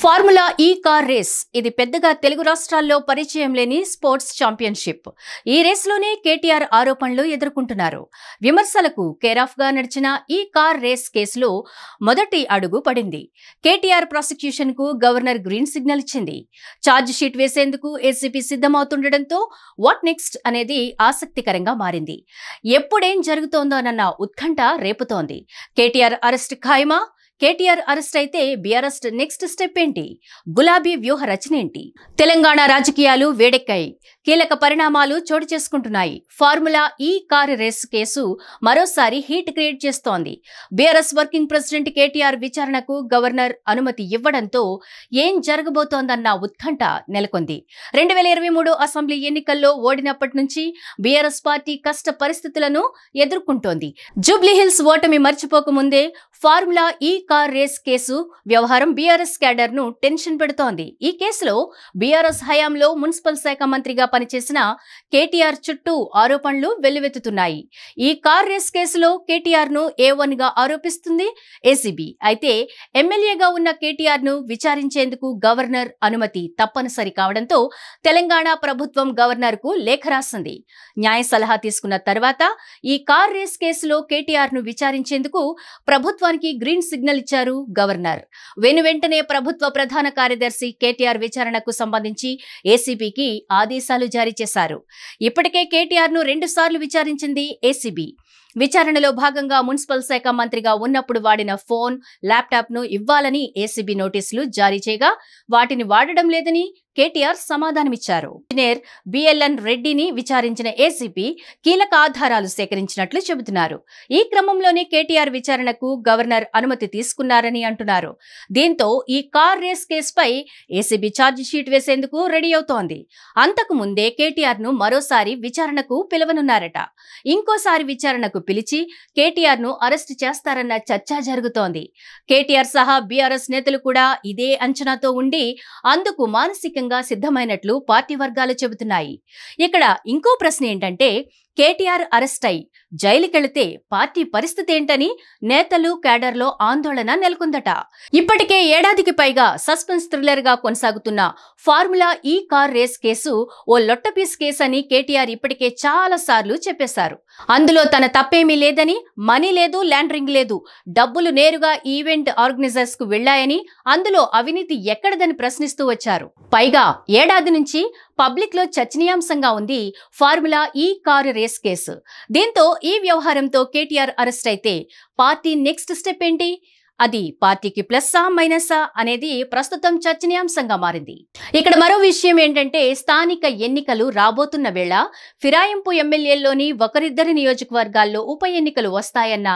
Formula ఈ car race ఇది పెద్దగా తెలుగు రాష్ట్రాల్లో పరిచయం లేని స్పోర్ట్స్ ఛాంపియన్షిప్. ఈ రేస్లోనే కేటీఆర్ ఆరోపణలు ఎదుర్కొంటున్నారు. విమర్శలకు కేరాఫ్ గా నడిచిన ఈ కార్ రేస్ కేసులో మొదటి అడుగు పడింది. కేటీఆర్ ప్రాసిక్యూషన్ కు గవర్నర్ గ్రీన్ సిగ్నల్ ఇచ్చింది. ఛార్జ్ షీట్ వేసేందుకు ఏసీపీ సిద్ధమవుతుండటంతో వాట్ నెక్స్ట్ అనేది ఆసక్తికరంగా మారింది. ఎప్పుడేం జరుగుతోందోనన్న ఉత్కంఠ రేపుతోంది. కేటీఆర్ అరెస్ట్ ఖాయమా? కేటీఆర్ అరెస్ట్ అయితే బీఆర్ఎస్ నెక్స్ట్ స్టెప్ ఏంటి? గులాబీ వ్యూహ రచన ఏంటి? తెలంగాణ రాజకీయాలు వేడెక్కాయి. కీలక పరిణామాలు చోటు చేసుకుంటున్నాయి. ఫార్ములా ఈ కార్ రేస్ కేసు మరోసారి హీట్ క్రియేట్ చేస్తోంది. బీఆర్ఎస్ వర్కింగ్ ప్రెసిడెంట్ కేటీఆర్ విచారణకు గవర్నర్ అనుమతి ఇవ్వడంతో ఏం జరగబోతోందన్న ఉత్కంఠ నెలకొంది. 2023 అసెంబ్లీ ఎన్నికల్లో ఓడినప్పటి నుంచి బీఆర్ఎస్ పార్టీ కష్ట పరిస్థితులను ఎదుర్కొంటోంది. జూబ్లీహిల్స్ ఓటమి మర్చిపోకముందే ఫార్ములా ఈ కార్ రేస్ కేసు వ్యవహారం బీఆర్ఎస్ క్యాడర్ ను టెన్షన్ పెడుతోంది. ఈ కేసులో బీఆర్ఎస్ హయాంలో మున్సిపల్ శాఖ మంత్రిగా పనిచేసిన కేటీఆర్ చుట్టూ ఆరోపణలు వెల్లువెత్తుతున్నాయి. ఈ కార్ రేస్ కేసులో కేటీఆర్ ను A1 గా ఆరోపిస్తుంది ఏసీబీ. అయితే ఎమ్మెల్యేగా ఉన్న కేటీఆర్ ను విచారించేందుకు గవర్నర్ అనుమతి తప్పనిసరి కావడంతో తెలంగాణ ప్రభుత్వం గవర్నర్ కు లేఖ రాసింది. న్యాయ సలహా తీసుకున్న తర్వాత ఈ కార్ రేస్ కేసులో కేటీఆర్ ను విచారించేందుకు ప్రభుత్వానికి గ్రీన్ సిగ్నల్ ఇచ్చారు గవర్నర్. వెనువెంటనే ప్రభుత్వ ప్రధాన కార్యదర్శి కేటీఆర్ విచారణకు సంబంధించి ఏసీబీకి ఆదేశాలు జారీ చేశారు. ఇప్పటికే కేటీఆర్ ను 2 సార్లు విచారించింది ఏసీబీ. విచారణలో భాగంగా మున్సిపల్ శాఖ మంత్రిగా ఉన్నప్పుడు వాడిన ఫోన్, ల్యాప్టాప్ ను ఇవ్వాలని ఏసీబీ నోటీసులు జారీ చేయగా వాటిని వాడడం లేదని కేటీఆర్ సమాధానమిచ్చారు. ఇంజనీర్ బిఎల్ఎన్ రెడ్డిని విచారించిన ఏసీపీ కీలక ఆధారాలు సేకరించినట్లు చెబుతున్నారు. ఈ క్రమంలోనే కేటీఆర్ విచారణకు గవర్నర్ అనుమతి తీసుకున్నారని అంటున్నారు. దీంతో ఈ కార్ రేస్ కేసుపై ఏసీబీ ఛార్జ్ షీట్ వేసేందుకు రెడీ అవుతోంది. అంతకు ముందే కేటీఆర్ ను మరోసారి విచారణకు పిలవనున్నారట. ఇంకోసారి విచారణకు పిలిచి కేటీఆర్ ను అరెస్ట్ చేస్తారన్న చర్చ జరుగుతోంది. కేటీఆర్ సహా బీఆర్ఎస్ నేతలు కూడా ఇదే అంచనాతో ఉండి అందుకు మానసికంగా సిద్ధమైనట్లు పార్టీ వర్గాలు చెబుతున్నాయి. ఇక్కడ ఇంకో ప్రశ్న ఏంటంటే కేటీఆర్ అరెస్ట్ అయి జైలుకెళితే పార్టీ పరిస్థితి ఏంటని నేతలు క్యాడర్లో ఆందోళన నెలకొందట. ఇప్పటికే ఏడాదికి పైగా సస్పెన్స్ థ్రిల్లర్ గా కొనసాగుతున్న ఫార్ములా ఈ కార్ రేస్ కేసు ఓ లొట్టపీస్ కేసు అని కేటీఆర్ ఇప్పటికే చాలా సార్లు చెప్పేశారు. అందులో తన తప్పేమీ లేదని, మనీ లేదు, ల్యాండరింగ్ లేదు, డబ్బులు నేరుగా ఈవెంట్ ఆర్గనైజర్స్ కు వెళ్లాయని, అందులో అవినీతి ఎక్కడదని ప్రశ్నిస్తూ వచ్చారు. పైగా ఏడాది నుంచి పబ్లిక్ లో చర్చనీయాంశంగా ఉంది ఫార్ములా ఈ కారు రేస్ కేసు. దీంతో ఈ వ్యవహారంతో కేటీఆర్ అరెస్ట్ అయితే పార్టీ నెక్స్ట్ స్టెప్ ఏంటి? అది పార్టీకి ప్లస్సా మైనసా అనేది ప్రస్తుతం చర్చనీయాంశంగా మారింది. ఇక్కడ మరో విషయం ఏంటంటే స్థానిక ఎన్నికలు రాబోతున్న వేళ ఫిరాయింపు ఎమ్మెల్యేల్లోని ఒకరిద్దరి నియోజకవర్గాల్లో ఉప ఎన్నికలు వస్తాయన్న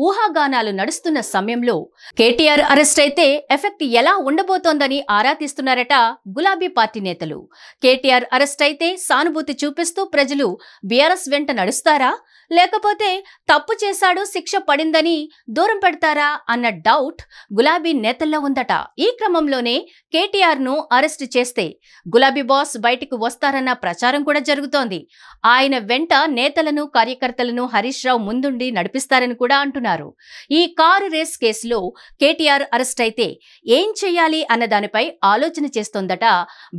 ఊహాగానాలు నడుస్తున్న సమయంలో కేటీఆర్ అరెస్ట్ అయితే ఎఫెక్ట్ ఎలా ఉండబోతోందని ఆరా తీస్తున్నారట గులాబీ పార్టీ నేతలు. కేటీఆర్ అరెస్ట్ అయితే సానుభూతి చూపిస్తూ ప్రజలు బీఆర్ఎస్ వెంట నడుస్తారా, లేకపోతే తప్పు చేశాడు శిక్ష పడిందని దూరం పెడతారా అన్న డౌట్ గులాబీ నేతల్లో ఉందట. ఈ క్రమంలోనే కేటీఆర్ ను అరెస్ట్ చేస్తే గులాబీ బాస్ బయటకు వస్తారన్న ప్రచారం కూడా జరుగుతోంది. ఆయన వెంట నేతలను, కార్యకర్తలను హరీష్ రావు ముందుండి నడిపిస్తారని కూడా అంటున్నారు. ఈ కారు రేస్ కేసులో కేటీఆర్ అరెస్ట్ అయితే ఏం చేయాలి అన్న దానిపై ఆలోచన చేస్తోందట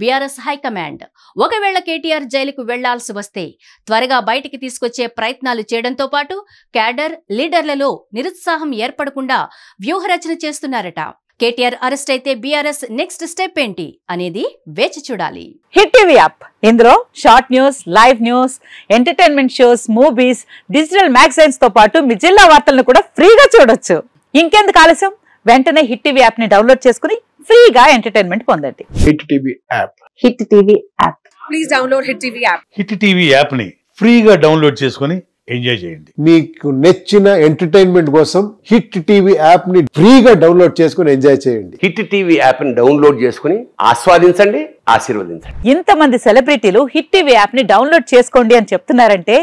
బీఆర్ఎస్ హైకమాండ్. ఒకవేళ కేటీఆర్ జైలుకు వెళ్లాల్సి వస్తే త్వరగా బయటికి తీసుకొచ్చే ప్రయత్నాలు చేయడంతో పాటు క్యాడర్, లీడర్లలో నిరుత్సాహం ఏర్పడకుండా వ్యూహరచన చేస్తున్నారట. కేటీఆర్ అరెస్ట్ అయితే బీఆర్ఎస్ నెక్స్ట్ స్టెప్ ఏంటి అనేది వేచి చూడాలి. హిట్ టీవీ యాప్, ఇందులో short news, live news, entertainment shows, movies, digital magazines తో పాటు మీ జిల్లా వార్తలను కూడా ఫ్రీగా చూడొచ్చు. ఇంకెందుకు ఆలస్యం, వెంటనే హిట్ టీవీ యాప్ ని డౌన్లోడ్ చేసుకుని ఫ్రీగా ఎంటర్టైన్మెంట్ పొందండి. Hit TV app. Hit TV app. Please download hit TV app. Hit TV app ని ఫ్రీగా డౌన్లోడ్ చేసుకుని ఎంజాయ్ చేయండి. మీకు నచ్చిన ఎంటర్టైన్మెంట్ కోసం హిట్ టీవీ యాప్ ని ఫ్రీగా డౌన్లోడ్ చేసుకుని ఎంజాయ్ చేయండి. హిట్ టీవీ యాప్ ని డౌన్లోడ్ చేసుకుని ఆస్వాదించండి, ఆశీర్వదించండి. ఇంతమంది సెలబ్రిటీలు హిట్ టీవీ యాప్ ని డౌన్లోడ్ చేసుకోండి అని చెప్తున్నారంటే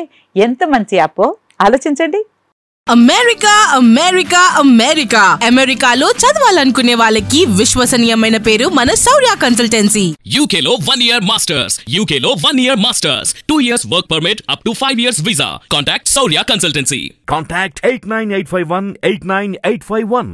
ఎంత మంచి యాప్ ఆలోచించండి. అమెరికా అమెరికా అమెరికా అమెరికాలో చదవాలనుకునే వాళ్ళకి విశ్వసనీయమైన పేరు మన శౌర్య కన్సల్టెన్సీ. UK లో 1 year masters, UK లో 1 year masters, 2 years work permit up to 5 years visa. Contact Saurya Consultancy. Contact 89851 89851.